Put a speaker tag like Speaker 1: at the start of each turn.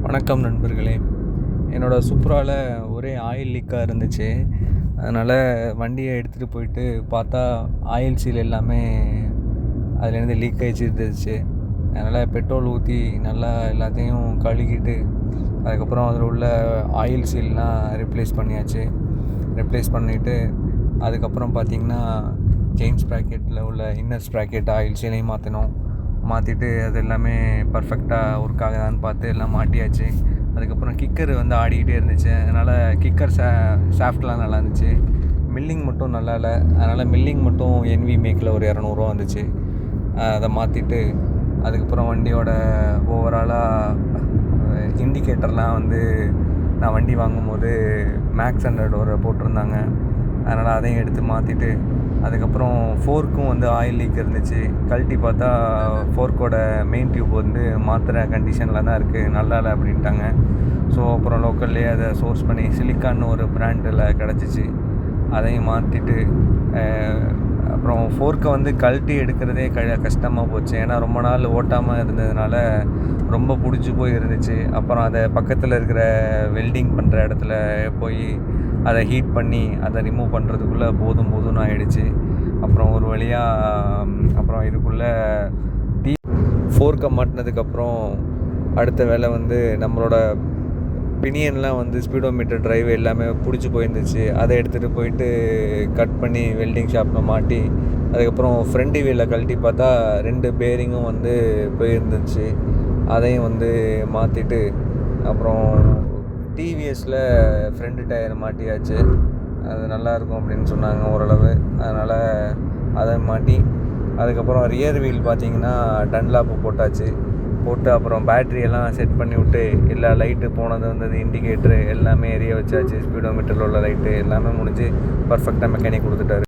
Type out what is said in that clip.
Speaker 1: வணக்கம் நண்பர்களே. என்னோடய சுப்ராவில் ஒரே ஆயில் லீக்காக இருந்துச்சு. அதனால் வண்டியை எடுத்துகிட்டு போயிட்டு பார்த்தா ஆயில் சீல் எல்லாமே அதுலேருந்து லீக் ஆகிச்சு இருந்துச்சு. அதனால் பெட்ரோல் ஊற்றி நல்லா எல்லாத்தையும் கழுகிட்டு அதுக்கப்புறம் அதில் உள்ள ஆயில் சீல்லாம் ரிப்ளேஸ் பண்ணிவிட்டு அதுக்கப்புறம் பார்த்திங்கன்னா செயின் ஸ்ப்ராக்கெட்டில் உள்ள இன்னர் ஸ்ப்ராக்கெட் ஆயில் சீலையும் மாற்றிட்டு அது எல்லாமே பர்ஃபெக்டாக ஒர்க் ஆகுதான்னு பார்த்து எல்லாம் மாட்டியாச்சு. அதுக்கப்புறம் கிக்கர் ஆடிக்கிட்டே இருந்துச்சு. அதனால் கிக்கர் ஷாஃப்ட்லாம் நல்லா இருந்துச்சு. மில்லிங் மட்டும் நல்லா இல்லை. அதனால் மில்லிங் மட்டும் என்வி மேக்கில் ஒரு 200 வந்துச்சு. அதை மாற்றிட்டு அதுக்கப்புறம் வண்டியோட ஓவராலாக இண்டிகேட்டர்லாம் நான் வண்டி வாங்கும்போது மேக்ஸ் 100 ஒரு போட்டிருந்தாங்க. அதனால் அதையும் எடுத்து மாற்றிட்டு அதுக்கப்புறம் ஃபோர்க்கும் ஆயில் லீக் இருந்துச்சு. கழட்டி பார்த்தா ஃபோர்க்கோட மெயின் டியூப் மாற்றுற கண்டிஷனில் தான் இருக்குது, நல்லா இல்லை அப்படின்ட்டாங்க. ஸோ அப்புறம் லோக்கல்லேயே அதை சோர்ஸ் பண்ணி சிலிக்கான்னு ஒரு பிராண்டில் கிடச்சிச்சு. அதையும் மாற்றிட்டு அப்புறம் ஃபோர்க்கை கழட்டி எடுக்கிறதே கஷ்டமாக போச்சு. ஏன்னா ரொம்ப நாள் ஓட்டாமல் இருந்ததுனால ரொம்ப பிடிச்சி போய் இருந்துச்சு. அப்புறம் அதை பக்கத்தில் இருக்கிற வெல்டிங் பண்ணுற இடத்துல போய் அதை ஹீட் பண்ணி அதை ரிமூவ் பண்ணுறதுக்குள்ளே போதும்னு ஆகிடுச்சு. அப்புறம் ஒரு வழியாக அப்புறம் இதுக்குள்ளே ஃபோர்க்கை மாட்டினதுக்கப்புறம் அடுத்த வேலை நம்மளோட பினியன்லாம் ஸ்பீடோமீட்டர் ட்ரைவ் எல்லாமே பிடிச்சி போயிருந்துச்சு. அதை எடுத்துகிட்டு போயிட்டு கட் பண்ணி வெல்டிங் ஷாப்பில் மாட்டி அதுக்கப்புறம் ஃப்ரண்ட் வீலில் கழட்டி பார்த்தா 2 பேரிங்கும் போயிருந்துச்சு. அதையும் மாற்றிட்டு அப்புறம் டிவிஎஸில் ஃப்ரண்ட் டயர் மாட்டியாச்சு. அது நல்லாயிருக்கும் அப்படின்னு சொன்னாங்க ஓரளவு. அதனால் அதை மாட்டி அதுக்கப்புறம் ரியர் வீல் பார்த்திங்கன்னா டன்லாப்பு போட்டு அப்புறம் பேட்ரியெல்லாம் செட் பண்ணி விட்டு எல்லா லைட்டு போனது இண்டிகேட்ரு எல்லாமே எரிய வச்சாச்சு. ஸ்பீடோமீட்டரில் உள்ள லைட்டு எல்லாமே முடிஞ்சு பர்ஃபெக்டாக மெக்கானிக் கொடுத்துட்டாரு.